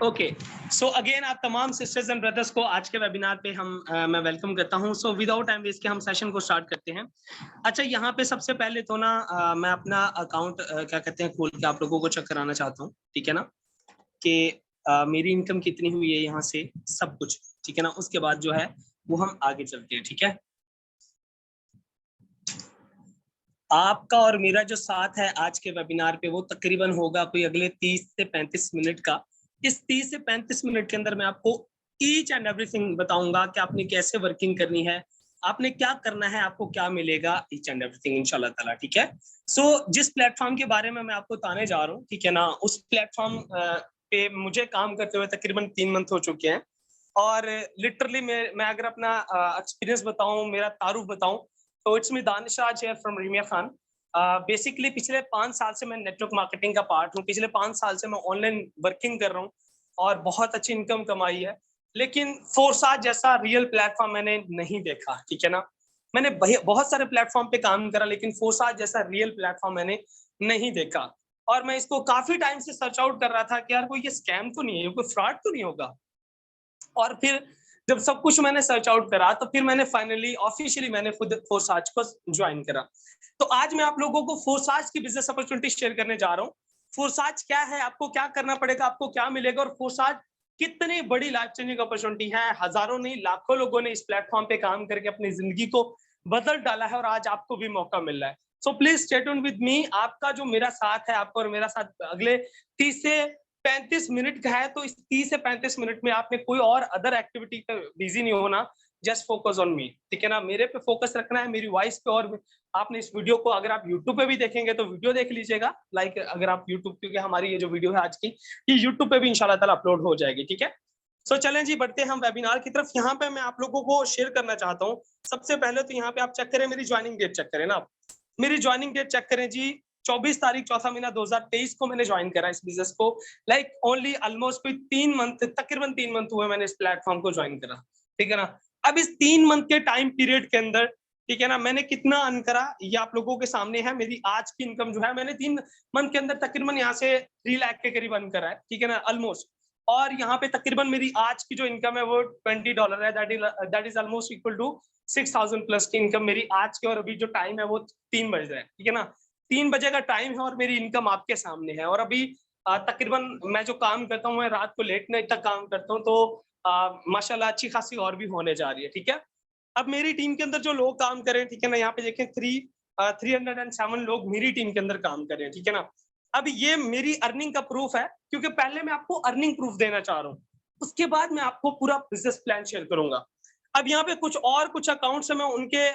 Okay, so again आप तमाम sisters and brothers को आज के वेबिनार पे मैं वेलकम करता हूं। सो विदाउट टाइम वेस्ट के हम सेशन को स्टार्ट करते हैं। अच्छा, यहाँ पे सबसे पहले तो ना मैं अपना अकाउंट क्या कहते हैं खोल के आप लोगों को चेक कराना चाहता हूँ, ठीक है ना, कि मेरी इनकम कितनी हुई है यहाँ से, सब कुछ ठीक है ना। उसके बाद जो है वो हम आगे चलते हैं, ठीक है। आपका और मेरा जो साथ है आज के वेबिनार पे वो तकरीबन होगा कोई अगले 30 से 35 मिनट का। इस 30 से 35 मिनट के अंदर मैं आपको ईच एंड एवरीथिंग बताऊंगा कि आपने कैसे वर्किंग करनी है, आपने क्या करना है, आपको क्या मिलेगा, ईच एंड एवरीथिंग इंशाल्लाह ताला, ठीक है। सो जिस प्लेटफॉर्म के बारे में मैं आपको बताने जा रहा हूँ, ठीक है ना, उस प्लेटफॉर्म पे मुझे काम करते हुए तकरीबन 3 मंथ हो चुके हैं। और लिटरली मैं अगर अपना एक्सपीरियंस बताऊं, मेरा तारुफ बताऊं, तो इट्स मी दानिश है फ्रॉम रीमिया खान। बेसिकली पिछले 5 साल से मैं नेटवर्क मार्केटिंग का पार्ट हूँ। पिछले 5 साल से मैं ऑनलाइन वर्किंग कर रहा हूँ और बहुत अच्छी इनकम कमाई है। लेकिन फोरसाज जैसा रियल प्लेटफॉर्म मैंने नहीं देखा, ठीक है ना। मैंने बहुत सारे प्लेटफॉर्म पे काम करा, लेकिन फोरसाज जैसा रियल प्लेटफॉर्म मैंने नहीं देखा। और मैं इसको काफी टाइम से सर्च आउट कर रहा था कि यार कोई ये स्कैम तो नहीं है, कोई फ्रॉड तो नहीं होगा। और फिर जब सब कुछ मैंने सर्च आउट करा तो फिर मैंने फाइनली ऑफिशियली मैंने खुद फोरसाज को ज्वाइन करा। तो आज मैं आप लोगों को फोरसाज की बिजनेस अपॉर्चुनिटी शेयर करने जा रहा हूँ। फोरसाज क्या है, आपको क्या करना पड़ेगा, आपको क्या मिलेगा, और फोरसाज कितनी बड़ी लाइफ चेंजिंग अपॉर्चुनिटी है। हजारों नहीं लाखों लोगों ने इस प्लेटफॉर्म पे काम करके अपनी जिंदगी को बदल डाला है और आज आपको भी मौका मिल रहा है। So please stay tuned with me. आपका जो मेरा साथ है, आपका और मेरा साथ अगले 30 से 35 मिनट का है। तो इस 30 से 35 मिनट में आपने कोई और अदर एक्टिविटी पे बिजी नहीं होना, जस्ट फोकस ऑन मी, ठीक है ना। मेरे पे फोकस रखना है, मेरी वॉइस पे। और आपने इस वीडियो को अगर आप यूट्यूब पे भी देखेंगे तो वीडियो देख लीजिएगा, लाइक अगर आप यूट्यूब, क्योंकि हमारी ये जो वीडियो है आज की ये यूट्यूब पे भी इंशाल्लाह ताला अपलोड हो जाएगी, ठीक है। सो चलें जी, बढ़ते हैं हम वेबिनार की तरफ। यहाँ पे मैं आप लोगों को शेयर करना चाहता हूँ। सबसे पहले तो यहाँ पे आप चेक करें, मेरी ज्वाइनिंग डेट चेक करें ना, आप मेरी ज्वाइनिंग डेट चेक करें जी। 24 तारीख चौथा महीना 2023 को मैंने ज्वाइन करा इस बिजनेस को। लाइक ओनली ऑलमोस्ट कोई 3 मंथ, तकरीबन 3 मंथ हुए मैंने इस प्लेटफॉर्म को ज्वाइन करा, ठीक है ना। अब इस 3 मंथ के टाइम पीरियड के अंदर, ठीक है ना, मैंने कितना अर्न करा ये आप लोगों के सामने है। मेरी आज की इनकम जो है, मैंने 3 मंथ के अंदर तकरीबन यहाँ से 3 लाख के करीब अर्न करा है, ठीक है ना, ऑलमोस्ट। और यहाँ पे तकरीबन मेरी आज की जो इनकम है वो $20 है। That is almost equal to 6,000 plus की इनकम मेरी आज की। और अभी जो टाइम है वो 3 बज रहा है, ठीक है ना। 3 बजे का टाइम है और मेरी इनकम आपके सामने है। और अभी तकरीबन मैं जो काम करता हूँ, मैं रात को लेट नाइट तक काम करता हूँ, तो माशाल्लाह अच्छी खासी और भी होने जा रही है, ठीक है। अब मेरी टीम के अंदर जो लोग काम करें, ठीक है ना, यहाँ पे देखें 307 लोग मेरी टीम के अंदर काम कर रहे हैं, ठीक है ना। अब ये मेरी अर्निंग का प्रूफ है, क्योंकि पहले मैं आपको अर्निंग प्रूफ देना चाह रहा हूँ, उसके बाद मैं आपको पूरा बिजनेस प्लान शेयर करूंगा। अब यहाँ पे कुछ अकाउंट्स है, मैं उनके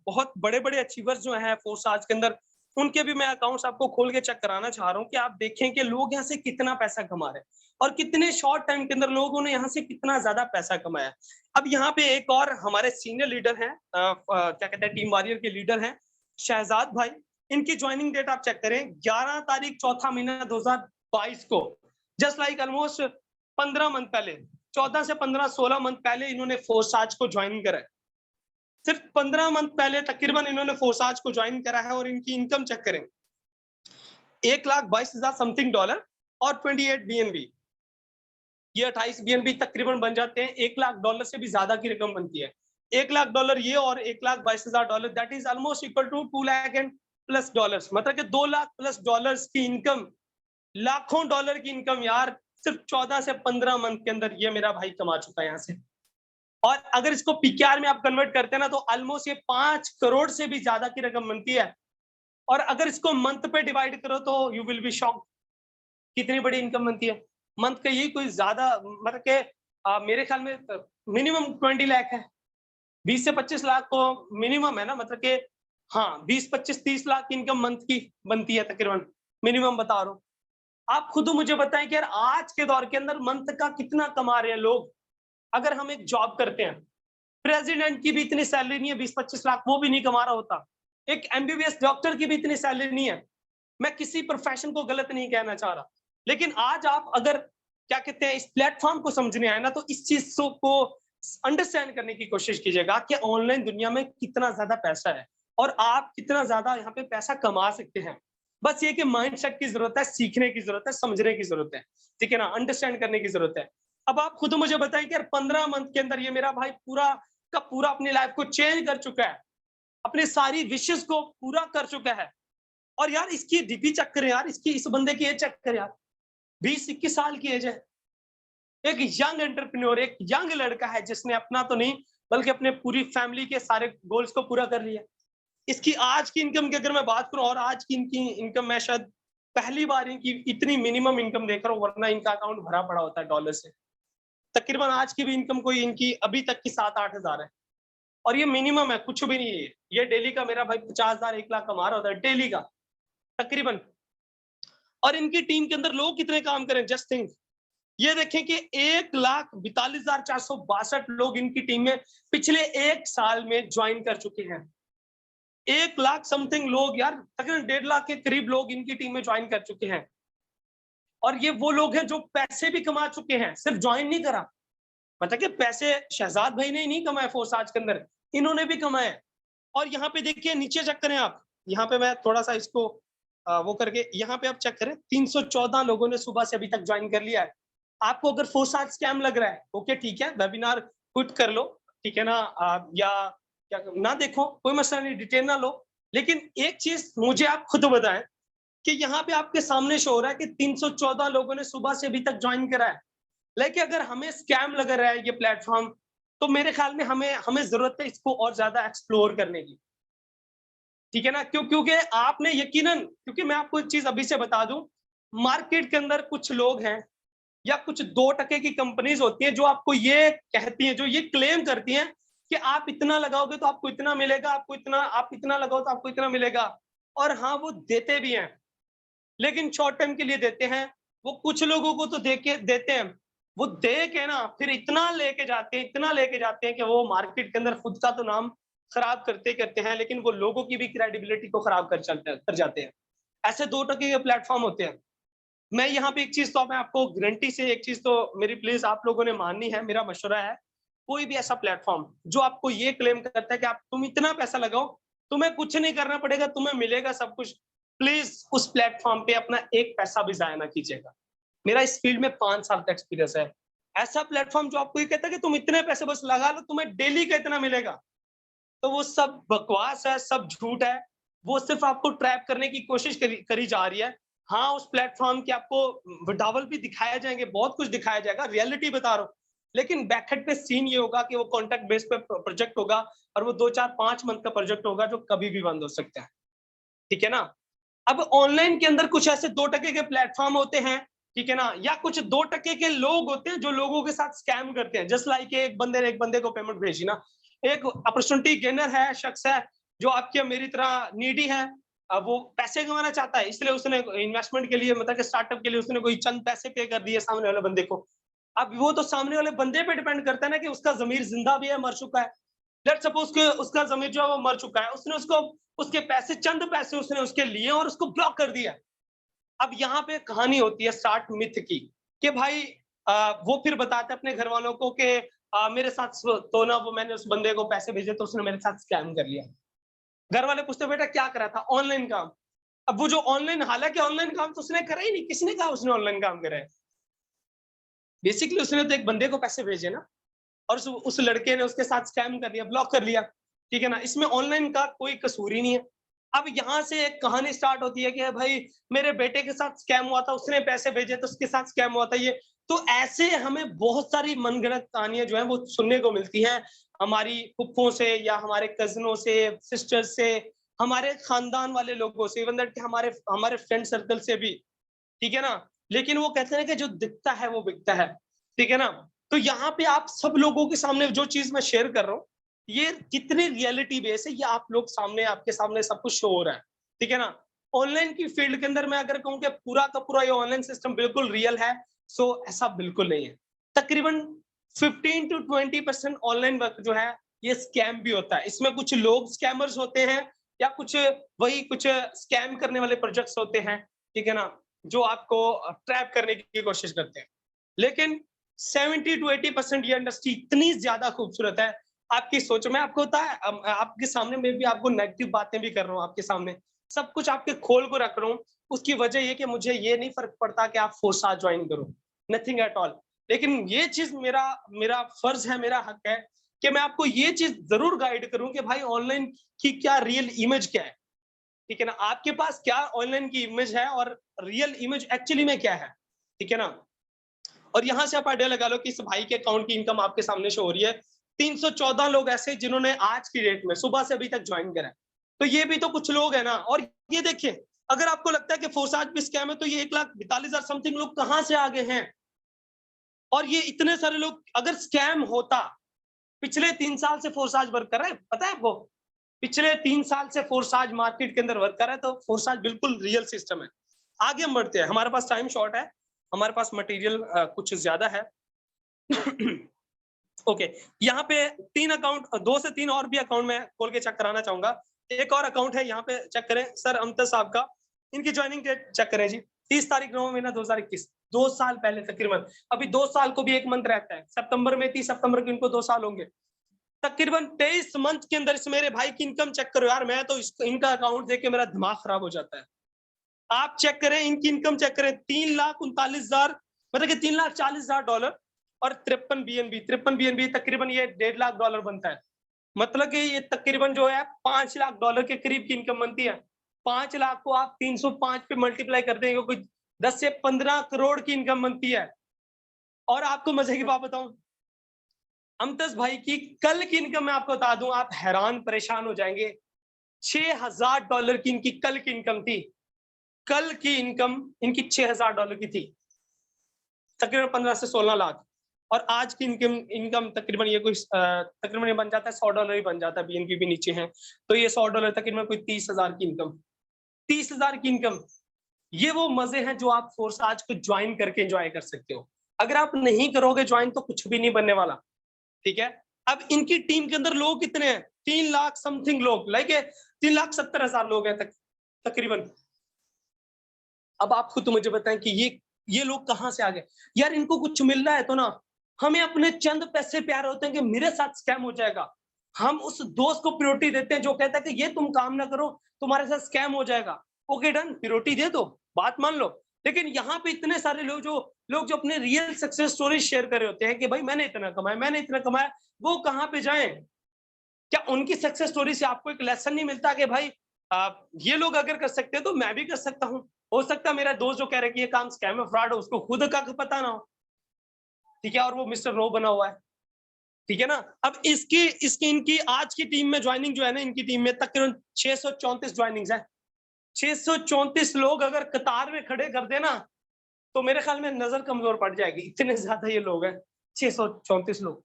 बहुत बड़े बड़े अचीवर्स जो हैं फोरसाज के अंदर, उनके भी मैं अकाउंट्स आपको खोल के चेक कराना चाह रहा हूँ कि आप देखें कि लोग यहाँ से कितना पैसा कमा रहे हैं और कितने शॉर्ट टाइम के अंदर लोगों ने यहाँ से कितना ज्यादा पैसा कमाया। अब यहाँ पे एक और हमारे सीनियर लीडर हैं, क्या कहते हैं, टीम वॉरियर के लीडर हैं, शहजाद भाई। इनकी ज्वाइनिंग डेट आप चेक करें, 11 तारीख चौथा महीना 2022 को, जस्ट लाइक ऑलमोस्ट 15 मंथ पहले, 14 से 15-16 मंथ पहले इन्होंने फोरसाज को ज्वाइन करा है। सिर्फ 15 मंथ पहले तकरीबन इन्होंने फोरसाज को ज्वाइन करा है। और इनकी इनकम चेक करें, 1,22,000 समथिंग डॉलर और 28 BNB, ये 28 BNB तकरीबन बन जाते हैं $1,00,000 से भी ज्यादा की रकम बनती है। $1,00,000 ये और $1,22,000, that is almost equal to $2,00,000+, मतलब कि $2,00,000+ की इनकम, लाखों डॉलर की इनकम यार, सिर्फ 14 से 15 मंथ के अंदर ये मेरा भाई कमा चुका है यहाँ से। और अगर इसको PKR में आप कन्वर्ट करते हैं ना, तो ऑलमोस्ट ये 5 करोड़ से भी ज्यादा की रकम बनती है। और अगर इसको मंथ पे डिवाइड करो तो यू विल बी शॉक्ड, कितनी बड़ी इनकम बनती है मंथ का। यही कोई ज्यादा, मतलब के मेरे ख्याल में मिनिमम 20 लाख है, 20 से 25 लाख को मिनिमम है ना, मतलब के हाँ 20-25-30 लाख की इनकम मंथ की बनती है तकरीबन, मिनिमम बता रहा हूँ। आप खुद मुझे बताएं कि यार आज के दौर के अंदर मंथ का कितना कमा रहे हैं लोग। अगर हम एक जॉब करते हैं, प्रेसिडेंट की भी इतनी सैलरी नहीं है, 20-25 लाख वो भी नहीं कमा रहा होता। एक MBBS डॉक्टर की भी इतनी सैलरी नहीं है। मैं किसी प्रोफेशन को गलत नहीं कहना चाह रहा, लेकिन आज आप अगर क्या कहते हैं इस प्लेटफॉर्म को समझने आए ना, तो इस चीज को अंडरस्टैंड करने की कोशिश कीजिएगा कि ऑनलाइन दुनिया में कितना ज्यादा पैसा है और आप कितना ज्यादा यहाँ पे पैसा कमा सकते हैं। बस ये कि माइंडसेट की जरूरत है, सीखने की जरूरत है, समझने की जरूरत है, ठीक है ना, अंडरस्टैंड करने की जरूरत है। अब आप खुद मुझे बताएं कि यार 15 मंथ के अंदर ये मेरा भाई पूरा का पूरा अपनी लाइफ को चेंज कर चुका है, अपनी सारी विशेष को पूरा कर चुका है। और यार इसकी डीपी चेक करें यार, इसकी इस बंदे की एज चेक करें यार, 20-21 साल की एज है। एक यंग एंटरप्रेन्योर, एक यंग लड़का है जिसने अपना तो नहीं बल्कि अपने पूरी फैमिली के सारे गोल्स को पूरा कर लिया। इसकी आज की इनकम की अगर मैं बात करूं, और आज की इनकी इनकम मैं शायद पहली बार इनकी इतनी मिनिमम इनकम देख रहा हूं, वरना इनका अकाउंट भरा पड़ा होता है डॉलर से। तकरीबन आज की भी इनकम कोई इनकी अभी तक की 7-8 हजार है, और ये मिनिमम है, कुछ भी नहीं है। ये डेली का मेरा भाई 50,000 1 लाख कमा रहा होता है डेली का तकरीबन। और इनकी टीम के अंदर लोग कितने काम करें, जस्ट थिंक। ये देखें कि 1,42,462 लोग इनकी टीम में पिछले 1 साल में ज्वाइन कर चुके हैं। 1 लाख समथिंग लोग यार, तकरीबन 1.5 लाख के करीब लोग इनकी टीम में ज्वाइन कर चुके हैं। और ये वो लोग हैं जो पैसे भी कमा चुके हैं, सिर्फ ज्वाइन नहीं करा। मतलब कि पैसे शहजाद भाई ने नहीं कमाए फोर्स आज के अंदर, इन्होंने भी कमाए। और यहाँ पे देखिए नीचे चेक करें आप, यहाँ पे मैं थोड़ा सा इसको वो करके यहाँ पे आप चेक करें, 314 लोगों ने सुबह से अभी तक ज्वाइन कर लिया है। आपको अगर फोर्स आज स्कैम लग रहा है, ओके ठीक है, वेबिनार क्विट कर लो, ठीक है ना, या क्या ना देखो, कोई मसला नहीं, डिटेल ना लो। लेकिन एक चीज मुझे आप खुद बताएं कि यहाँ पे आपके सामने शो हो रहा है कि 314 लोगों ने सुबह से अभी तक ज्वाइन करा है। लेकिन अगर हमें स्कैम लग रहा है ये प्लेटफॉर्म, तो मेरे ख्याल में हमें हमें जरूरत है इसको और ज्यादा एक्सप्लोर करने की, ठीक है ना। क्योंकि आपने यकीनन, क्योंकि मैं आपको एक चीज अभी से बता दूं, मार्केट के अंदर कुछ लोग हैं या कुछ 2% की कंपनीज होती हैं जो आपको ये कहती हैं, जो ये क्लेम करती हैं कि आप इतना लगाओगे तो आपको इतना मिलेगा, आपको इतना, आप इतना लगाओ तो आपको इतना मिलेगा। और हाँ, वो देते भी हैं, लेकिन शॉर्ट टर्म के लिए देते हैं। वो कुछ लोगों को तो दे के देते हैं, वो दे के ना फिर इतना लेके जाते हैं, इतना लेके जाते हैं कि वो मार्केट के अंदर खुद का तो नाम खराब करते करते हैं, लेकिन वो लोगों की भी क्रेडिबिलिटी को खराब कर जाते हैं। ऐसे 2% के प्लेटफॉर्म होते हैं। मैं यहाँ पे एक चीज तो मैं आपको गारंटी से एक चीज तो मेरी प्लीज आप लोगों ने माननी है, मेरा मशवरा है, कोई भी ऐसा प्लेटफॉर्म जो आपको ये क्लेम करता है कि आप तुम इतना पैसा लगाओ, तुम्हें कुछ नहीं करना पड़ेगा, तुम्हें मिलेगा सब कुछ, प्लीज उस प्लेटफॉर्म पे अपना एक पैसा भी जाया ना कीजिएगा। मेरा इस फील्ड में 5 साल का एक्सपीरियंस है। ऐसा प्लेटफॉर्म जो आपको ये कहता है कि तुम इतने पैसे बस लगा लो, तुम्हें डेली का इतना मिलेगा, तो वो सब बकवास है, सब झूठ है। वो सिर्फ आपको ट्रैप करने की कोशिश करी जा रही है। हाँ, उस प्लेटफॉर्म के आपको विडावल भी दिखाए जाएंगे, बहुत कुछ दिखाया जाएगा, रियलिटी बता रहा हूँ। लेकिन बैकहेड पे सीन ये होगा कि वो कॉन्ट्रैक्ट बेस पे प्रोजेक्ट होगा, और वो 2-4-5 मंथ का प्रोजेक्ट होगा जो कभी भी बंद हो सकता है, ठीक है ना। अब ऑनलाइन के अंदर कुछ ऐसे 2% के प्लेटफॉर्म होते हैं, ठीक है ना, या कुछ 2% के लोग होते हैं जो लोगों के साथ स्कैम करते हैं। जस्ट लाइक एक बंदे ने एक बंदे को पेमेंट भेजी ना, एक अपॉर्चुनिटी गेनर है, शख्स है जो आपकी मेरी तरह नीडी है, अब वो पैसे कमाना चाहता है, इसलिए उसने इन्वेस्टमेंट के लिए, मतलब कि स्टार्टअप के लिए उसने कोई चंद पैसे पे कर दिए सामने वाले बंदे को। अब वो तो सामने वाले बंदे पे डिपेंड करता है ना कि उसका जमीर जिंदा भी है, मर चुका है। लेट्स सपोज कि उसका जमीर जो है वो मर चुका है, उसने उसको उसके पैसे, चंद पैसे उसने उसके लिए और उसको ब्लॉक कर दिया। अब यहाँ पे कहानी होती है स्टार्ट मिथ की, कि भाई वो फिर बताते अपने घर वालों को कि मेरे साथ तो ना वो मैंने उस बंदे को पैसे भेजे तो उसने मेरे साथ स्कैम कर लिया। घर वाले पूछते बेटा क्या करा था, ऑनलाइन काम। अब वो जो ऑनलाइन, हालांकि ऑनलाइन काम तो उसने करा ही नहीं, किसने कहा उसने ऑनलाइन काम करा है। बेसिकली उसने तो एक बंदे को पैसे भेजे ना, और उस लड़के ने उसके साथ स्कैम कर दिया, ब्लॉक कर लिया, ठीक है ना। इसमें ऑनलाइन का कोई कसूर ही नहीं है। अब यहाँ से एक कहानी स्टार्ट होती है कि भाई मेरे बेटे के साथ स्कैम हुआ था, उसने पैसे भेजे तो उसके साथ स्कैम हुआ था। ये तो ऐसे हमें बहुत सारी मनगढ़ंत कहानियां जो है वो सुनने को मिलती हैं, हमारी फुफ्फों से या हमारे कजनों से, सिस्टर्स से, हमारे खानदान वाले लोगों से, इवन दैट हमारे हमारे फ्रेंड सर्कल से भी, ठीक है ना। लेकिन वो कहते हैं कि जो दिखता है वो बिकता है, ठीक है ना। तो यहाँ पे आप सब लोगों के सामने जो चीज मैं शेयर कर रहा हूँ, ये कितनी रियलिटी बेस है, ये आप लोग सामने, आपके सामने सब कुछ शो हो रहा है, ठीक है ना। ऑनलाइन की फील्ड के अंदर मैं अगर कहूँ कि पूरा का पूरा ये ऑनलाइन सिस्टम बिल्कुल रियल है, सो ऐसा बिल्कुल नहीं है। तकरीबन 15-20% ऑनलाइन वर्क जो है ये स्कैम भी होता है। इसमें कुछ लोग स्कैमर्स होते हैं, या कुछ वही कुछ स्कैम करने वाले प्रोजेक्ट्स होते हैं, ठीक है ना, जो आपको ट्रैप करने की कोशिश करते हैं। लेकिन 70-80% ये इंडस्ट्री इतनी ज्यादा खूबसूरत है, आपकी सोच में आपको होता है, आपके सामने में भी आपको नेगेटिव बातें भी कर रहा हूँ, आपके सामने सब कुछ आपके खोल को रख रहा हूँ, उसकी वजह ये कि मुझे ये नहीं फर्क पड़ता कि आप फोर्साज ज्वाइन करो, नथिंग एट ऑल। लेकिन ये चीज मेरा मेरा फर्ज है, मेरा हक है कि मैं आपको ये चीज जरूर गाइड करूं कि भाई ऑनलाइन की क्या रियल इमेज क्या है, ठीक है ना, आपके पास क्या ऑनलाइन की इमेज है और रियल इमेज एक्चुअली में क्या है, ठीक है ना। और यहां से आप आइडिया लगा लो कि इस भाई के अकाउंट की इनकम आपके सामने शो हो रही है। 314 लोग ऐसे जिन्होंने आज की डेट में सुबह से अभी तक ज्वाइन करा है, तो ये भी तो कुछ लोग है ना। और ये देखिए, अगर आपको लगता है कि फोर्साज भी स्कैम है, तो ये 1,42,000 समथिंग लोग कहां से आगे हैं। और ये इतने सारे लोग, अगर स्कैम होता, पिछले 3 साल से फोर्साज वर्क कर रहा है, पता है आपको, पिछले 3 साल से फोर्साज मार्केट के अंदर वर्क कर रहा है, तो फोर्साज बिल्कुल रियल सिस्टम है। आगे हम बढ़ते हैं, हमारे पास टाइम शॉर्ट है, हमारे पास मटेरियल कुछ ज्यादा है। ओके, यहाँ पे 3 अकाउंट, 2 से 3 और भी अकाउंट में खोल के चेक कराना चाहूंगा। एक और अकाउंट है, यहाँ पे चेक करें, सर अमजद साहब का, इनकी ज्वाइनिंग डेट चेक करें जी, 30 तारीख 9 महीना 2021, 2 साल पहले तकरीबन। अभी 2 साल को भी 1 मंथ रहता है, सितंबर में 30 सितंबर को इनको 2 साल होंगे। तकरीबन 23 मंथ के अंदर इस मेरे भाई की इनकम चेक करो यार, मैं तो इनका अकाउंट देख के मेरा दिमाग खराब हो जाता है। आप चेक करें, इनकी इनकम चेक करें, 3,39,000, मतलब कि $3,40,000 और 53 BNB तकरीबन ये $1.5 लाख बनता है। मतलब कि ये तकरीबन जो है $5 लाख के करीब की इनकम बनती है। 5 लाख को आप 305 पे मल्टीप्लाई कर देंगे, कोई 10 से 15 करोड़ की इनकम बनती है। और आपको मजे की बात बताऊं, अमतज भाई की कल की इनकम मैं आपको बता दूं, आप हैरान परेशान हो जाएंगे। $6,000 की इनकी कल की इनकम थी। कल की इनकम इनकी $6,000 की थी, तकरीबन 15 से 16 लाख। और आज की इनकम तकरीबन ये कोई तकरीबन ये बन जाता है $100 ही बन जाता है, बीएनपी भी नीचे है, तो ये $100 तकरीबन कोई 30,000 की इनकम, 30,000 की इनकम। ये वो मजे हैं जो आप फोर्साज को ज्वाइन करके एंजॉय कर सकते हो। अगर आप नहीं करोगे ज्वाइन तो कुछ भी नहीं बनने वाला, ठीक है। अब इनकी टीम के अंदर लोग कितने हैं, 3 लाख समथिंग लोग, लाइक 3,70,000 लोग हैं तकरीबन। अब आप खुद मुझे बताएं कि ये लोग कहां से आ गए यार। इनको कुछ मिल रहा है तो ना, हमें अपने चंद पैसे प्यार होते हैं कि मेरे साथ स्कैम हो जाएगा, हम उस दोस्त को प्रायोरिटी देते हैं जो कहता है कि ये तुम काम ना करो तुम्हारे साथ स्कैम हो जाएगा। ओके डन, प्रायोरिटी दे दो, बात मान लो। लेकिन यहाँ पे इतने सारे लोग जो अपने रियल सक्सेस स्टोरी शेयर कर रहे होते हैं कि भाई मैंने इतना कमाया, मैंने इतना कमाया, वो कहाँ पे जाएं। क्या उनकी सक्सेस स्टोरी से आपको एक लेसन नहीं मिलता कि भाई ये लोग अगर कर सकते हैं तो मैं भी कर सकता हूँ। हो सकता है मेरा दोस्त जो कह रहा है कि ये काम स्कैम है, फ्रॉड है, उसको खुद का पता ना हो, ठीक है, और वो मिस्टर नो बना हुआ है, ठीक है ना। अब इसकी इनकी आज की टीम में ज्वाइनिंग जो है ना, इनकी टीम में तकरीबन 634 ज्वाइनिंग्स है। 634 लोग अगर कतार में खड़े कर देना तो मेरे ख्याल में नजर कमजोर पड़ जाएगी, इतने ज्यादा ये लोग हैं, 634 लोग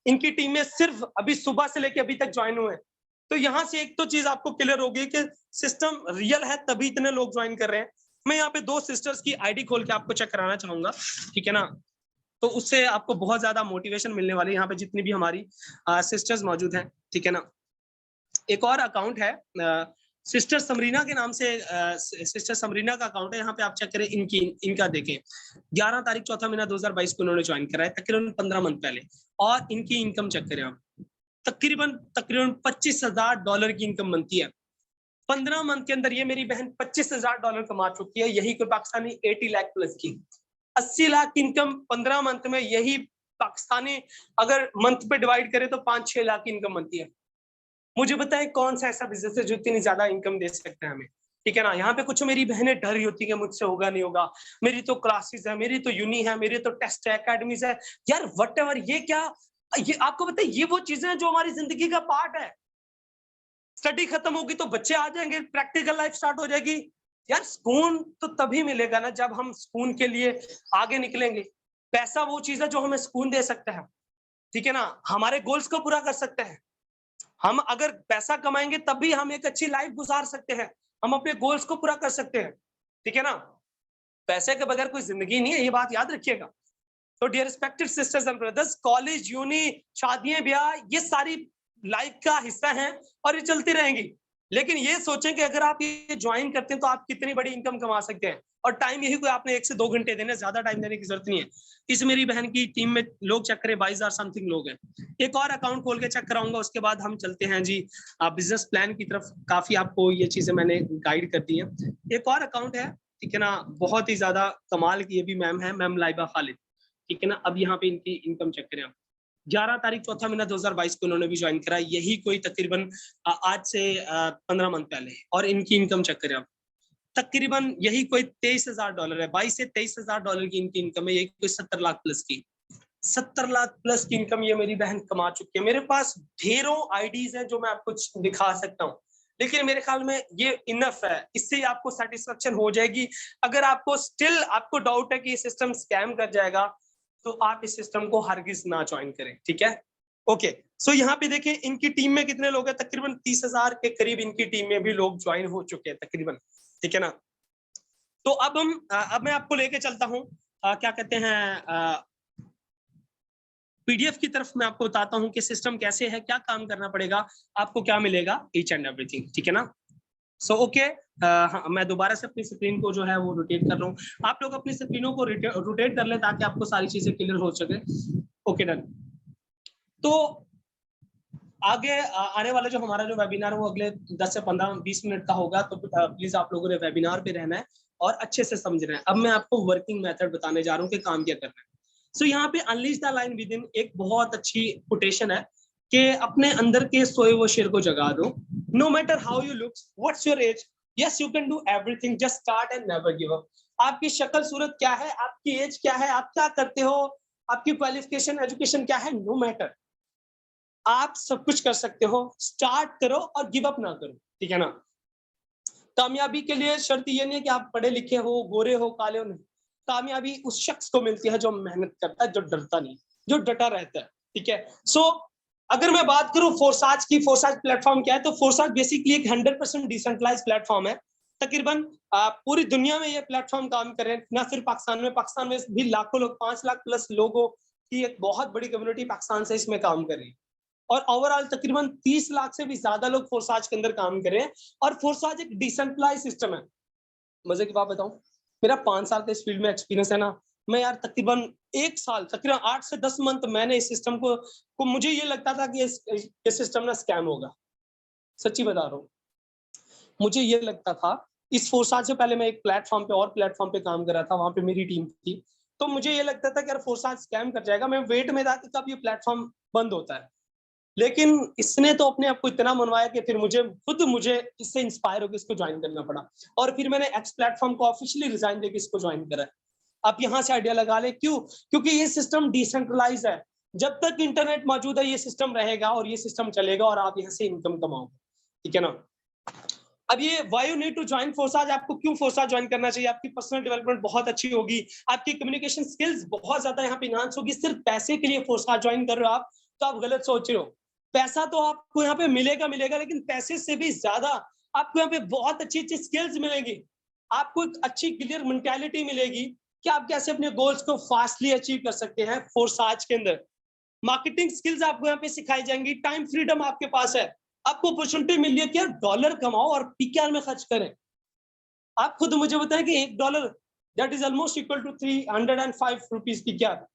इनकी टीम में सिर्फ अभी सुबह से लेके अभी तक ज्वाइन हुए। तो यहाँ से एक तो चीज आपको क्लियर होगी कि सिस्टम रियल है, तभी इतने लोग ज्वाइन कर रहे हैं। मैं यहाँ पे 2 सिस्टर्स की आईडी खोल के आपको चेक कराना चाहूंगा, ठीक है ना, तो उससे आपको बहुत ज्यादा मोटिवेशन मिलने वाली है। यहाँ पे जितनी भी हमारी सिस्टर्स मौजूद हैं, ठीक है ना। एक और अकाउंट है सिस्टर समरीना के नाम से, सिस्टर समरीना का अकाउंट है, यहाँ पे आप चेक करें, इनका देखें, 11 तारीख 4 महीना 2022 को इन्होंने ज्वाइन करा है, तकरीबन 15 मंथ पहले। और इनकी इनकम चेक करें आप, तकरीबन $25,000 की इनकम बनती है 15 मंथ के अंदर। ये मेरी बहन $25,000 कमा चुकी है, यही कोई पाकिस्तानी 80 लाख प्लस की, 80 लाख की इनकम 15 मंथ में, यही पाकिस्तानी अगर मंथ पे डिवाइड करे तो 5-6 लाख की इनकम बनती है। मुझे बताएं कौन सा ऐसा बिजनेस है जो इतनी ज्यादा इनकम दे सकता है हमें, ठीक है ना। यहाँ पे कुछ मेरी बहनें डर रही होती है मुझसे होगा नहीं होगा, मेरी तो क्लासेस है, मेरी तो यूनी है, मेरी तो टेस्ट एकेडमीज है, यार व्हाटएवर, ये क्या, ये आपको पता है ये वो चीजें हैं जो हमारी जिंदगी का पार्ट है। स्टडी खत्म होगी तो बच्चे आ जाएंगे, प्रैक्टिकल लाइफ स्टार्ट हो जाएगी। यार सुकून तो तभी मिलेगा ना जब हम सुकून के लिए आगे निकलेंगे। पैसा वो चीज है जो हमें सुकून दे सकता है, ठीक है ना, हमारे गोल्स को पूरा कर सकता है। हम अगर पैसा कमाएंगे तब भी हम एक अच्छी लाइफ गुजार सकते हैं, हम अपने गोल्स को पूरा कर सकते हैं, ठीक है ना। पैसे के बगैर कोई जिंदगी नहीं है, ये बात याद रखिएगा। तो dear respected sisters and brothers, college, uni, शादियां, ब्याह, ये सारी लाइफ का हिस्सा है और ये चलती रहेंगी। लेकिन ये सोचें कि अगर आप ये ज्वाइन करते हैं तो आप कितनी बड़ी इनकम कमा सकते हैं, और टाइम यही कोई आपने 1 से 2 घंटे देने, ज्यादा टाइम देने की जरूरत नहीं है। इस मेरी बहन की टीम में लोग चेक करें 22,000 समथिंग लोग हैं। एक और अकाउंट खोल के चेक कराऊंगा, उसके बाद हम चलते हैं जी बिजनेस प्लान की तरफ। काफी आपको ये चीजें मैंने गाइड कर दी है। एक और अकाउंट है, ठीक है ना, बहुत ही ज्यादा कमाल की, ये भी मैम है, मैम लाइबा खालिद, ठीक है ना। अब यहाँ पे इनकी इनकम चेक करें आप। 11 तारीख चौथा महीना 2022 को इन्होंने भी ज्वाइन करा, यही कोई तकरीबन आज से 15 मंथ पहले, और इनकी इनकम चेक करें आप, तकरीबन यही कोई $23,000 है। 22 से $23,000 की इनकी इनकम है, यही कोई 70 लाख प्लस की, 70 लाख प्लस की इनकम ये मेरी बहन कमा चुकी है। मेरे पास ढेरों आईडीज हैं जो मैं आपको दिखा सकता हूँ, लेकिन मेरे ख्याल में ये इनफ है, इससे आपको सेटिस्फेक्शन हो जाएगी। अगर आपको स्टिल आपको डाउट है कि ये सिस्टम स्कैम कर जाएगा, तो आप इस सिस्टम को हरगिज ना ज्वाइन करें, ठीक है। ओके, सो यहाँ पे देखिए इनकी टीम में कितने लोग हैं, तकरीबन 30,000 के करीब इनकी टीम में भी लोग ज्वाइन हो चुके हैं तकरीबन, ठीक है ना। तो अब मैं आपको लेके चलता हूँ क्या कहते हैं पीडीएफ की तरफ। मैं आपको बताता हूँ कि सिस्टम कैसे है, क्या काम करना पड़ेगा, आपको क्या मिलेगा, ईच एंड एवरीथिंग, ठीक है ना। सो ओके, मैं दोबारा से अपनी स्क्रीन को जो है वो रोटेट कर रहा हूँ। आप लोग अपनी स्क्रीनों को रोटेट कर ले ताकि आपको सारी चीजें क्लियर हो सके। Okay done. तो आगे आने वाला जो हमारा जो वेबिनार है वो अगले 10 से 15-20 मिनट का होगा, तो प्लीज आप लोगों ने वेबिनार पे रहना है और अच्छे से समझना है। अब मैं आपको वर्किंग मेथड बताने जा रहा हूँ कि काम क्या करना है। सो यहाँ पे unleash the line with in एक बहुत अच्छी कोटेशन है कि अपने अंदर के सोए वो शेर को जगा दो। No matter how you look, what's your age, yes you can do everything, just start and never give up. आपकी शक्ल सूरत क्या है, आपकी एज क्या है, आप क्या करते हो, आपकी क्वालिफिकेशन एजुकेशन क्या है, नो मैटर, आप सब कुछ कर सकते हो। स्टार्ट करो और गिव अप ना करो, ठीक है ना। कामयाबी के लिए शर्त ये नहीं है कि आप पढ़े लिखे हो, गोरे हो, काले हो, नहीं। कामयाबी उस शख्स को मिलती है जो मेहनत करता है, जो डरता नहीं, जो डटा रहता है, ठीक है। सो अगर मैं बात करूं फोरसाज की, फोरसाज प्लेटफॉर्म क्या है, तो फोरसाज बेसिकली एक 100% डिसेंट्रलाइज प्लेटफॉर्म है। तकरीबन पूरी दुनिया में ये प्लेटफॉर्म काम कर रहे हैं, ना सिर्फ पाकिस्तान में भी लाखों लोग, 5 लाख प्लस लोगों की एक बहुत बड़ी कम्युनिटी पाकिस्तान से इसमें काम कर रही है। और ओवरऑल तकरीबन 30 लाख से भी ज्यादा लोग फोरसाज के अंदर काम कर रहे हैं। और फोरसाज एक डिसेंट्रलाइज सिस्टम है। मजे की बात बताऊं, मेरा 5 साल का इस फील्ड में एक्सपीरियंस है ना। मैं यार तकरीबन 1 साल, तकरीबन 8 से 10 मंथ मैंने इस सिस्टम को मुझे ये लगता था कि ये सिस्टम ना स्कैम होगा। सच्ची बता रहा हूँ, मुझे ये लगता था। इस फोरसाज से पहले मैं एक प्लेटफॉर्म पे और प्लेटफॉर्म पे काम कर रहा था, वहां पे मेरी टीम थी। तो मुझे ये लगता था कि यार फोरसाज स्कैम कर जाएगा। मैं वेट में था कि कब ये प्लेटफॉर्म बंद होता है। लेकिन इसने तो अपने आप को इतना मनवाया कि फिर मुझे इससे इंस्पायर होकर इसको ज्वाइन करना पड़ा। और फिर मैंने एक्स प्लेटफॉर्म को ऑफिशियली रिजाइन देकर इसको ज्वाइन करा। आप यहाँ से आइडिया लगा ले क्यों, क्योंकि ये सिस्टम डिसेंट्रलाइज है। जब तक इंटरनेट मौजूद है ये सिस्टम रहेगा और ये सिस्टम चलेगा और आप यहाँ से इनकम कमाओगे, ठीक है ना। अब ये why you need to join फोरसाज, आपको क्यों फोरसाज ज्वाइन करना चाहिए। आपकी पर्सनल डेवलपमेंट बहुत अच्छी होगी, आपकी कम्युनिकेशन स्किल्स बहुत ज्यादा यहाँ पे इनहांस होगी। सिर्फ पैसे के लिए फोरसाज ज्वाइन कर रहे हो आप, तो आप गलत सोच रहे हो। पैसा तो आपको यहाँ पे मिलेगा, लेकिन पैसे से भी ज्यादा आपको यहाँ पे बहुत अच्छी अच्छी स्किल्स मिलेगी। आपको एक अच्छी क्लियर मेंटालिटी मिलेगी कि आप कैसे अपने गोल्स को फास्टली अचीव कर सकते हैं फोरसाज के अंदर। मार्केटिंग स्किल्स आपको यहाँ पे सिखाई जाएंगी। टाइम फ्रीडम आपके पास है, आपको अपॉर्चुनिटी मिल रही है कि यार डॉलर कमाओ और पीकेआर में खर्च करें। आप खुद मुझे बताएं कि $1 that is almost equal to 305 rupees PKR.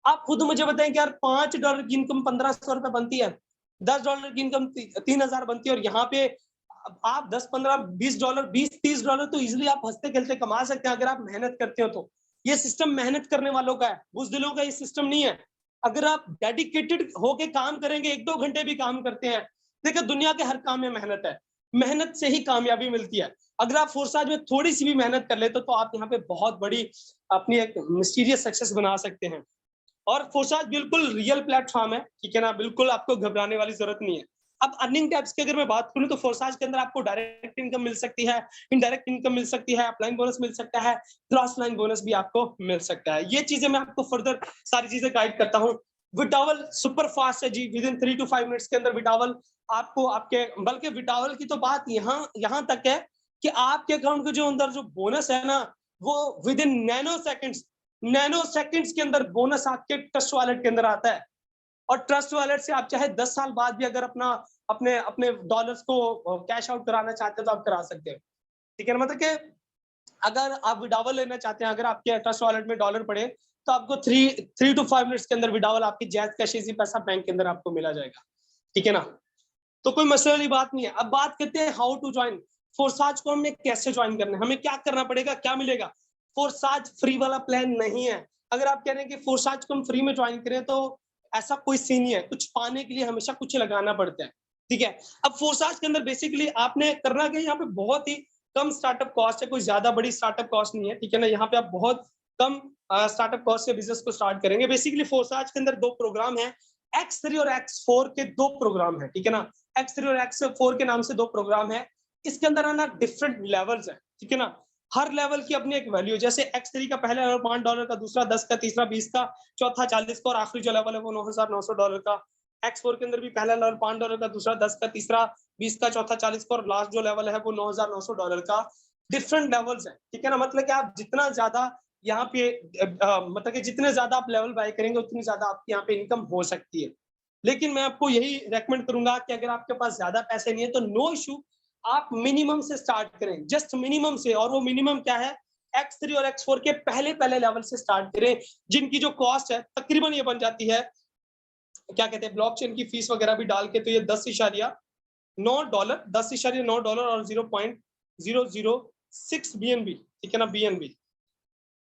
आप खुद मुझे बताएं कि यार $5 की इनकम 1,500 रुपए बनती है, $10 की इनकम 3,000 बनती है। और यहाँ पे आप 10, 15, $20, $20, $30 तो इजिली आप हंसते खेलते कमा सकते हैं अगर आप मेहनत करते हो तो। ये सिस्टम मेहनत करने वालों का है, बुज़दिलों का ये सिस्टम नहीं है। अगर आप डेडिकेटेड होके काम करेंगे, 1-2 घंटे भी काम करते हैं, देखिए दुनिया के हर काम में मेहनत है, मेहनत से ही कामयाबी मिलती है। अगर आप फोरसाज में थोड़ी सी भी मेहनत कर लेते तो आप यहाँ पे बहुत बड़ी अपनी एक मिस्टीरियस सक्सेस बना सकते हैं। और फोरसाज बिल्कुल रियल प्लेटफॉर्म है, ठीक है ना, बिल्कुल आपको घबराने वाली जरूरत नहीं है। अब अर्निंग टैब्स की अगर मैं बात करूं तो फोरसाज के अंदर आपको डायरेक्ट इनकम मिल सकती है, इनडायरेक्ट इनकम मिल सकती है, अपलाइन बोनस मिल सकता है, क्रॉस लाइन बोनस भी आपको मिल सकता है। ये चीजें मैं आपको फर्दर सारी चीजें गाइड करता हूँ। विटावल सुपर फास्ट है जी, विद इन 3 to 5 मिनट्स के अंदर विटावल आपको आपके, बल्कि विटावल की तो बात यहाँ तक है कि आपके अकाउंट के जो अंदर जो बोनस है ना, वो विद इन नैनो सेकंड्स के अंदर बोनस आपके ट्रस्ट वॉलेट के अंदर आता है। और ट्रस्ट वॉलेट से आप चाहे 10 साल बाद भी अगर अपना अपने अपने डॉलर्स को कैश आउट कराना चाहते हैं तो आप करा सकते हैं, ठीक है ना। मतलब कि अगर आप विड्रॉवल लेना चाहते हैं, अगर आपके ट्रस्ट वॉलेट में डॉलर पड़े तो आपको 3 to 5 मिनट्स के अंदर विड्रॉवल आपकी जैज कैश इजी पैसा बैंक के अंदर आपको मिला जाएगा, ठीक है ना। तो कोई मसले वाली बात नहीं है। अब बात करते हैं हाउ टू ज्वाइन। फोरसाज को हमने कैसे ज्वाइन करना है, हमें क्या करना पड़ेगा, क्या मिलेगा। फोरसाज फ्री वाला प्लान नहीं है। अगर आप कह रहे हैं कि फोरसाज को हम फ्री में ज्वाइन करें तो ऐसा कोई सीन नहीं है, कुछ पाने के लिए हमेशा कुछ लगाना पड़ता है, ठीक है। अब फोरसाज के अंदर बेसिकली आपने करना क्या, यहाँ पे बहुत ही कम स्टार्टअप कॉस्ट है, कोई ज्यादा बड़ी स्टार्टअप कॉस्ट नहीं है, ठीक है ना। यहाँ पे आप बहुत कम स्टार्टअप कॉस्ट से बिजनेस को स्टार्ट करेंगे। बेसिकली फोरसाज के अंदर 2 प्रोग्राम है, X3 और X4 के 2 प्रोग्राम है, ठीक है ना। X3 और X4 के नाम से 2 प्रोग्राम है। इसके अंदर है ना डिफरेंट लेवल्स है, ठीक है ना। हर लेवल की अपनी एक वैल्यू, जैसे X3 का पहला लेवल $5 का, दूसरा 10 का, तीसरा 20 का, चौथा 40 का और आखिरी जो लेवल है वो $9,900 का। X4 के अंदर भी पहला लेवल $5 का, दूसरा 10 का, तीसरा 20 का, चौथा 40 का और लास्ट जो लेवल है वो $9,900 का। डिफरेंट लेवल्स है, ठीक है ना। मतलब कि आप जितना ज्यादा यहाँ पे मतलब कि जितने ज्यादा आप लेवल बाय करेंगे उतनी ज्यादा आपकी यहाँ पे इनकम हो सकती है। लेकिन मैं आपको यही रेकमेंड करूंगा कि अगर आपके पास ज्यादा पैसे नहीं है तो नो इशू, आप मिनिमम से स्टार्ट करें, जस्ट मिनिमम से। और वो मिनिमम क्या है, X3 और X4 के पहले पहले लेवल से स्टार्ट करें, जिनकी जो कॉस्ट है तकरीबन ये बन जाती है, क्या कहते हैं, ब्लॉकचेन की फीस वगैरह भी डाल के तो ये $10.9, $10.9 और 0.006 BNB, ठीक है ना, BNB।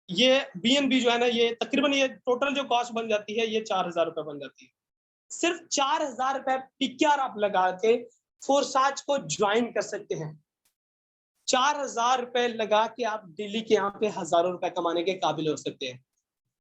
ये BNB जो है ना, ये तकरीबन ये टोटल जो कॉस्ट बन जाती है ये ₹4,000 बन जाती है। सिर्फ ₹4,000 PKR आप लगा के फोरसाज को ज्वाइन कर सकते हैं। ₹4,000 लगा के आप डेली के यहाँ पे हजारों रुपए कमाने के काबिल हो सकते हैं।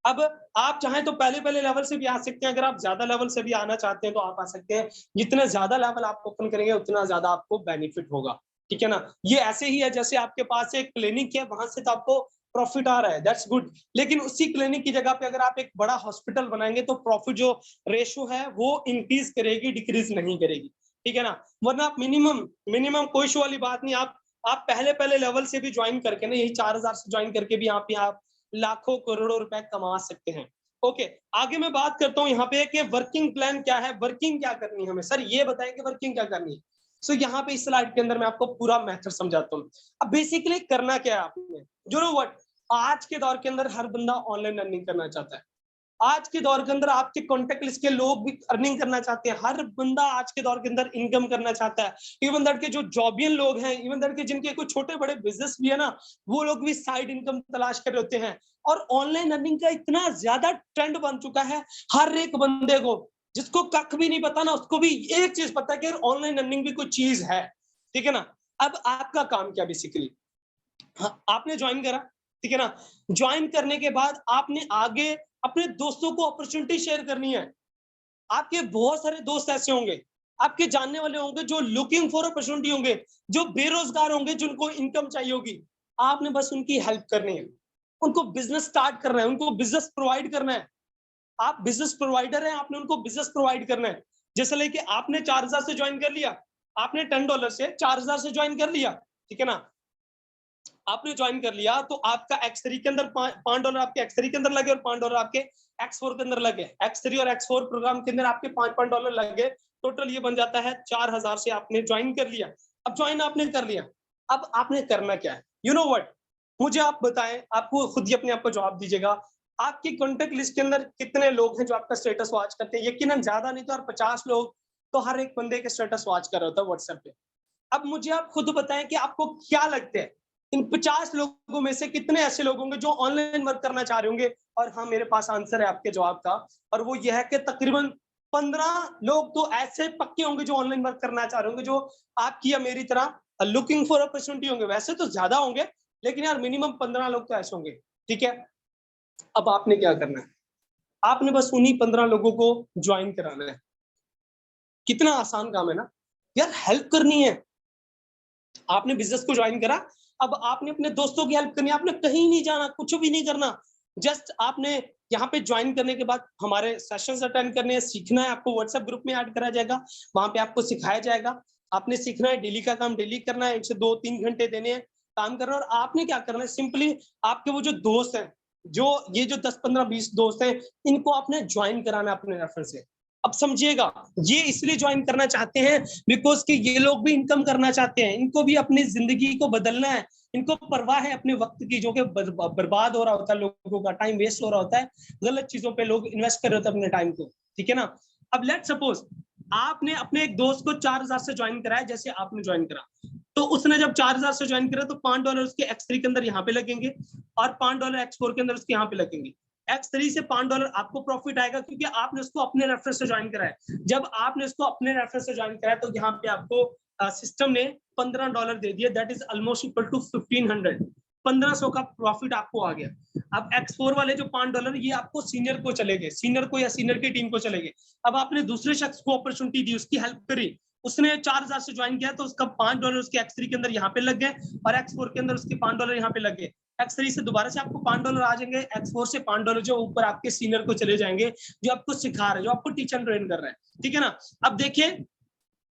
अब आप चाहें तो पहले पहले लेवल से भी आ सकते हैं, अगर आप ज्यादा लेवल से भी आना चाहते हैं तो आप आ सकते हैं। जितने ज्यादा लेवल आप ओपन करेंगे उतना ज्यादा आपको बेनिफिट होगा, ठीक है ना। ये ऐसे ही है जैसे आपके पास एक क्लिनिक है, वहां से तो आपको प्रॉफिट आ रहा है, दैट्स गुड। लेकिन उसी क्लिनिक की जगह पे अगर आप एक बड़ा हॉस्पिटल बनाएंगे तो प्रॉफिट जो रेशो है वो इंक्रीज करेगी, डिक्रीज नहीं करेगी, ठीक है ना। वरना आप मिनिमम मिनिमम कोई इशू वाली बात नहीं, आप पहले पहले लेवल से भी ज्वाइन करके ना, यही 4,000 से ज्वाइन करके भी आप लाखों करोड़ों रुपए कमा सकते हैं। ओके, आगे मैं बात करता हूँ यहाँ पे कि वर्किंग प्लान क्या है, वर्किंग क्या करनी है हमें। सर ये बताएं कि वर्किंग क्या करनी है। सो यहाँ पे इस स्लाइड के अंदर मैं आपको पूरा मेथड समझाता हूँ। अब बेसिकली करना क्या है आपने, यू नो व्हाट, आज के दौर के अंदर हर बंदा ऑनलाइन अर्निंग करना चाहता है। आज के दौर के अंदर आपके कॉन्टेक्ट लिस्ट के लोग भी अर्निंग करना चाहते हैं। हर बंदा आज के दौर के अंदर इनकम करना चाहता है। इवन दैट के जो जॉबियन लोग हैं, इवन दैट के जिनके कोई छोटे बड़े बिजनेस भी है ना, वो लोग भी साइड इनकम तलाश कर रहे होते हैं। और ऑनलाइन अर्निंग का इतना ज्यादा ट्रेंड बन चुका है, हर एक बंदे को, जिसको कख भी नहीं पता ना, उसको भी एक चीज पता है कि ऑनलाइन अर्निंग भी कोई चीज है, ठीक है ना। अब आपका काम क्या बेसिकली, हाँ, आपने ज्वाइन करा, ठीक है ना। ज्वाइन करने के बाद आपने आगे अपने दोस्तों को अपॉर्चुनिटी शेयर करनी है। आपके बहुत सारे दोस्त ऐसे होंगे, आपके जानने वाले होंगे जो लुकिंग फॉर अपॉर्चुनिटी होंगे, जो बेरोजगार होंगे, जिनको इनकम चाहिए होगी। आपने बस उनकी हेल्प करनी है, उनको बिजनेस स्टार्ट करना है, उनको बिजनेस प्रोवाइड करना है। आप बिजनेस प्रोवाइडर हैं, आपने उनको बिजनेस प्रोवाइड करना है। जैसे लेके आपने 4,000 से ज्वाइन कर लिया, आपने $10 से 4,000 से ज्वाइन कर लिया, ठीक है ना। आपने ज्वाइन कर लिया तो आपका X3 के अंदर $5 आपके X3 के अंदर लगे और $5 आपके X4 के अंदर लगे। X3 और X4 प्रोग्राम के अंदर आपके $5 लगे। टोटल ये बन जाता है 4,000 से आपने ज्वाइन कर लिया। अब ज्वाइन आपने कर लिया, अब आपने करना क्या है, यू नो व्हाट, मुझे आप बताएं, आपको खुद ही अपने आप को जवाब दीजिएगा। आपकी कॉन्टेक्ट लिस्ट के अंदर कितने लोग हैं जो आपका स्टेटस वॉच करते हैं? यकीनन ज्यादा नहीं तो और 50 लोग तो हर एक बंदे के स्टेटस वॉच कर रहा होता है व्हाट्सएप पे। अब मुझे आप खुद बताएं कि आपको क्या लगता है, इन 50 लोगों में से कितने ऐसे लोग होंगे जो ऑनलाइन वर्क करना चाह रहे होंगे? और हाँ, मेरे पास आंसर है आपके जवाब का, और वो यह है कि तकरीबन 15 लोग तो ऐसे पक्के होंगे जो ऑनलाइन वर्क करना चाह रहे होंगे, जो आपकी या मेरी तरह लुकिंग फॉर अपॉर्चुनिटी होंगे। वैसे तो ज्यादा होंगे, लेकिन यार मिनिमम 15 लोग तो ऐसे होंगे, ठीक है। अब आपने क्या करना है, आपने बस उन्हीं 15 लोगों को ज्वाइन कराना है। कितना आसान काम है ना यार, हेल्प करनी है। आपने बिजनेस को ज्वाइन करा, अब आपने अपने दोस्तों की हेल्प करनी है। आपने कहीं नहीं जाना, कुछ भी नहीं करना, जस्ट आपने यहाँ पे ज्वाइन करने के बाद हमारे सेशंस अटेंड करने हैं, सीखना है। आपको व्हाट्सएप ग्रुप में ऐड करा जाएगा, वहां पे आपको सिखाया जाएगा। आपने सीखना है, डेली का काम डेली करना है, 1 से 2-3 घंटे देने हैं काम करना। और आपने क्या करना है, सिंपली आपके वो जो दोस्त हैं, जो ये जो 10-15-20 दोस्त हैं, इनको आपने ज्वाइन कराना है अपने रेफर से। अब समझिएगा, ये इसलिए ज्वाइन करना चाहते हैं बिकॉज कि ये लोग भी इनकम करना चाहते हैं, इनको भी अपनी जिंदगी को बदलना है, इनको परवाह है अपने वक्त की, जो कि बर्बाद हो रहा होता है, लोगों का टाइम वेस्ट हो रहा होता है, गलत चीजों पे लोग इन्वेस्ट कर रहे होते हैं अपने टाइम को, ठीक है ना। अब लेट सपोज आपने अपने एक दोस्त को 4000 से ज्वाइन कराया, जैसे आपने ज्वाइन करा, तो उसने जब 4000 से ज्वाइन करा तो $5 उसके X3 के अंदर यहाँ पे लगेंगे और $5 X4 के अंदर उसके यहाँ पे लगेंगे। X3 से $5 आपको प्रॉफिट आएगा क्योंकि आपने उसको अपने रेफरेंस से ज्वाइन कराया। जब आपने उसको अपने रेफरेंस से ज्वाइन कराया तो यहाँ पे आपको सिस्टम ने $15 दे दिया, that is almost equal to 1500, 1500 का प्रॉफिट आपको आ गया। अब X4 वाले जो $5 ये आपको सीनियर को चले गए, सीनियर को या सीनियर की टीम को चले गए। अब आपने दूसरे शख्स को अपॉर्चुनिटी दी, उसकी हेल्प करी, उसने 4000 से ज्वाइन किया तो उसका $5 उसके X3 के अंदर यहाँ पे लग गए और X4 के अंदर उसके $5 यहाँ पे लग गए। X3 से दोबारा से आपको $5 आ जाएंगे, X4 से $5 जो ऊपर आपके सीनियर को चले जाएंगे, जो आपको सिखा रहा है, जो आपको टीचर ट्रेन कर रहा है, ठीक है ना। अब देखिए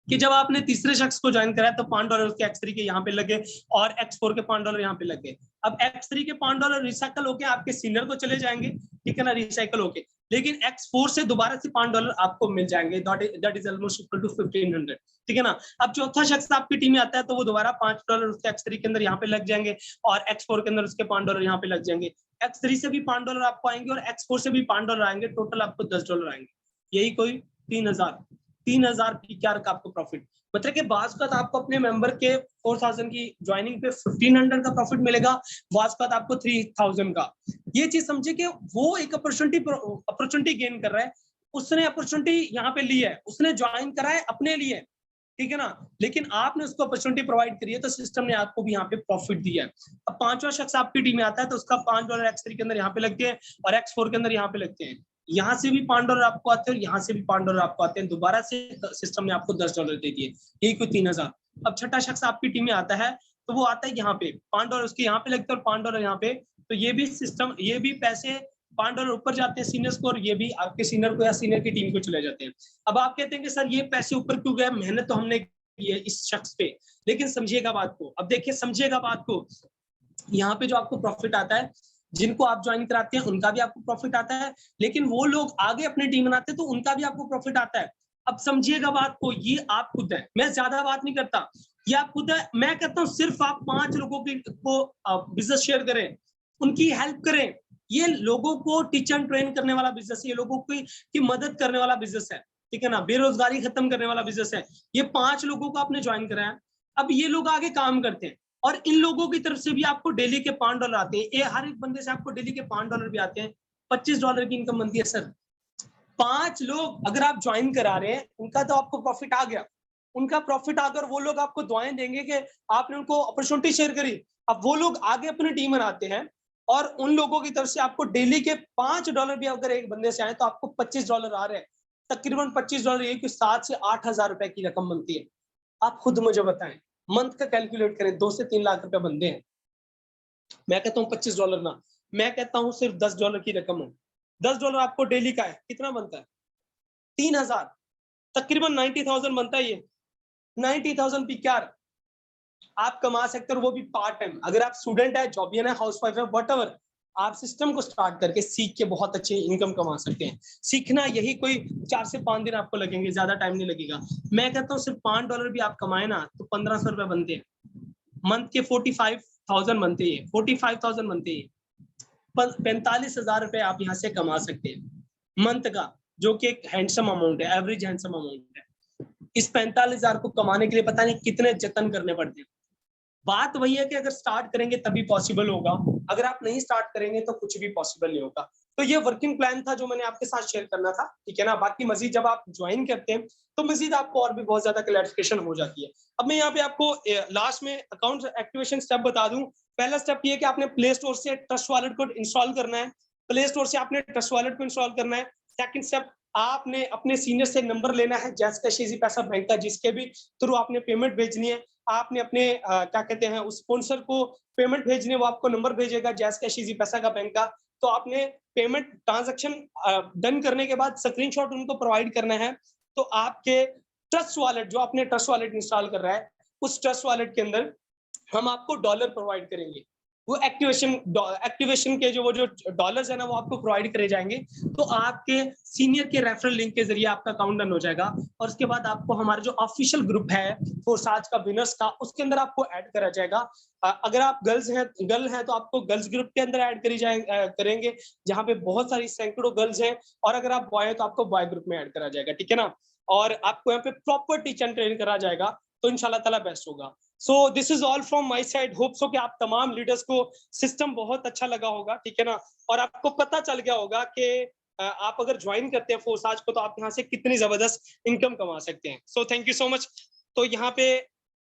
कि जब आपने तीसरे शख्स को ज्वाइन कराया तो $5 उसके X3 के यहाँ पे लगे और X4 के $5 यहाँ पे लगे। अब X3 के $5 रिसाइकल होके आपके सीनियर को चले जाएंगे, ठीक है ना, रिसाइकल होके, लेकिन X4 से दोबारा से $5 आपको मिल जाएंगे, that is almost equal to 1500, ठीक है ना। अब चौथा शख्स आपकी टीम में आता है तो वो दोबारा $5 उसके X3 के अंदर यहाँ पे लग जाएंगे और X4 के अंदर उसके $5 यहाँ पे लग जाएंगे। X3 से भी $5 आपको आएंगे और X4 से भी $5 आएंगे, टोटल आपको $10 आएंगे, यही कोई 3000 PKR का आपको प्रॉफिट। मतलब कि बाज का आपको अपने मेंबर के 4000 की ज्वाइनिंग पे 1500 का प्रॉफिट मिलेगा, बाज का आपको 3000 का। ये चीज समझे कि वो एक अपॉर्चुनिटी गेन कर रहा है, उसने अपॉर्चुनिटी यहाँ पे ली है, उसने ज्वाइन करा है अपने लिए, ठीक है ना, लेकिन आपने उसको अपॉर्चुनिटी प्रोवाइड करी है तो सिस्टम ने आपको भी यहाँ पे प्रॉफिट दिया है। अब पांचवा शख्स आपकी टीम में आता है तो उसका $5 X3 के अंदर यहाँ पे लगते हैं और X4 के अंदर यहाँ पे लगते हैं, यहाँ से भी $5 आपको आते हैं और यहाँ से भी $5 आपको आते हैं, दोबारा से सिस्टम ने आपको $10 दे दिए, यही कोई 3000। अब छठा शख्स आपकी टीम में आता है तो वो आता है यहाँ पे, $5 उसके यहाँ पे लगते हैं और $5 यहाँ पे, तो ये भी सिस्टम, ये भी पैसे $5 ऊपर जाते हैं सीनियर्स को और ये भी आपके सीनियर को या सीनियर की टीम को चले जाते हैं। अब आप कहते हैं कि सर ये पैसे ऊपर क्यों गए, मेहनत तो हमने की है इस शख्स पे, लेकिन समझिएगा बात को, अब देखिए समझिएगा बात को, यहाँ पे जो आपको प्रॉफिट आता है, जिनको आप ज्वाइन कराते हैं उनका भी आपको प्रॉफिट आता है, लेकिन वो लोग आगे अपनी टीम बनाते हैं तो उनका भी आपको प्रॉफिट आता है। अब समझिएगा बात को, ये आप खुद है, मैं ज्यादा बात नहीं करता, ये आप खुद है, मैं कहता हूँ सिर्फ आप 5 लोगों को बिजनेस शेयर करें, उनकी हेल्प करें, ये लोगों को टीच एंड ट्रेन करने वाला बिजनेस है, ये लोगों की मदद करने वाला बिजनेस है, ठीक है ना, बेरोजगारी खत्म करने वाला बिजनेस है। ये 5 लोगों को आपने ज्वाइन कराया, अब ये लोग आगे काम करते हैं और इन लोगों की तरफ से भी आपको डेली के $5 आते हैं, ये हर एक बंदे से आपको डेली के $5 भी आते हैं, $25 की इनकम बनती है सर। 5 लोग अगर आप ज्वाइन करा रहे हैं, उनका तो आपको प्रॉफिट आ गया, उनका प्रॉफिट आकर वो लोग आपको दुआएं देंगे कि आपने उनको अपॉर्चुनिटी शेयर करी। अब वो लोग आगे अपनी टीम बनाते हैं और उन लोगों की तरफ से आपको डेली के $5 भी अगर एक बंदे से आए तो आपको $25 आ रहे हैं, तकरीबन $25 ये कि 7 से 8,000 रुपए की रकम बनती है। आप खुद मुझे बताएं, मंथ का कैलकुलेट करें, 2 से 3 लाख रुपए बनते हैं। मैं कहता हूँ $25 ना, मैं कहता हूँ सिर्फ $10 की रकम हो, $10 आपको डेली का है, कितना बनता है 3000, तकरीबन 90,000 बनता है, ये 90,000 PKR आप कमा सकते हो, वो भी पार्ट टाइम। अगर आप स्टूडेंट है, जॉबियन है, हाउसवाइफ है, व्हाटएवर, आप सिस्टम को स्टार्ट करके सीख के बहुत अच्छी इनकम कमा सकते हैं। सीखना यही कोई 4 से 5 दिन आपको लगेंगे, ज्यादा टाइम नहीं लगेगा। मैं कहता हूँ सिर्फ $5 भी आप कमाए ना तो 1500 रुपए बनते हैं, मंथ के 45,000 बनते हैं, 45,000 बनते हैं, 45,000 रुपए आप यहाँ से कमा सकते हैं मंथ का, जो कि एक हैंडसम अमाउंट है, एवरेज हैंडसम अमाउंट है। इस 45,000 को कमाने के लिए पता नहीं कितने जतन करने पड़ते हैं। बात वही है कि अगर स्टार्ट करेंगे तभी पॉसिबल होगा, अगर आप नहीं स्टार्ट करेंगे तो कुछ भी पॉसिबल नहीं होगा। तो ये वर्किंग प्लान था जो मैंने आपके साथ शेयर करना था, ठीक है ना। बाकी मजीद जब आप ज्वाइन करते हैं तो मजीद आपको और भी बहुत ज्यादा क्लैरिफिकेशन हो जाती है। अब मैं यहाँ पे आपको लास्ट में अकाउंट एक्टिवेशन स्टेप बता दूं। पहला स्टेप ये कि आपने प्ले स्टोर से ट्रस्ट वॉलेट को इंस्टॉल करना है, प्ले स्टोर से आपने ट्रस्ट वॉलेट को इंस्टॉल करना है। सेकंड स्टेप, आपने अपने सीनियर से नंबर लेना है, जैसे शेजी पैसा बैंक का, जिसके भी थ्रू आपने पेमेंट भेजनी है। आपने अपने क्या कहते हैं उस स्पॉन्सर को पेमेंट भेजने, वो आपको नंबर भेजेगा जैसे शेजी पैसा का बैंक का। तो आपने पेमेंट ट्रांजैक्शन डन करने के बाद स्क्रीनशॉट उनको प्रोवाइड करना है। तो आपके ट्रस्ट वॉलेट, जो आपने ट्रस्ट वॉलेट इंस्टॉल कर रहा है, उस ट्रस्ट वॉलेट के अंदर हम आपको डॉलर प्रोवाइड करेंगे। वो एक्टिवेशन के वो जो डॉलर्स है ना, वो आपको प्रोवाइड करे जाएंगे। तो आपके सीनियर के रेफरल लिंक के जरिए आपका अकाउंट रन हो जाएगा, और उसके बाद आपको हमारा जो ऑफिशियल ग्रुप है फोर्साज का विनर्स का, उसके अंदर आपको ऐड करा जाएगा। अगर आप गर्ल हैं तो आपको गर्ल्स ग्रुप के अंदर ऐड करेंगे, जहां पे बहुत सारी सैकड़ों गर्ल्स हैं, और अगर आप बॉय हैं तो आपको बॉय ग्रुप में ऐड करा जाएगा, ठीक है ना। और आपको यहाँ पे प्रॉपर टीच एंड ट्रेन करा जाएगा, तो इंशाल्लाह ताला बेस्ट होगा। So this is all from my side. Hope so कि आप तमाम लीडर्स को सिस्टम बहुत अच्छा लगा होगा, ठीक है ना, और आपको पता चल गया होगा कि आप अगर ज्वाइन करते हैं फोर्साज को तो आप यहाँ से कितनी जबरदस्त इनकम कमा सकते हैं। So thank you so much. तो यहाँ पे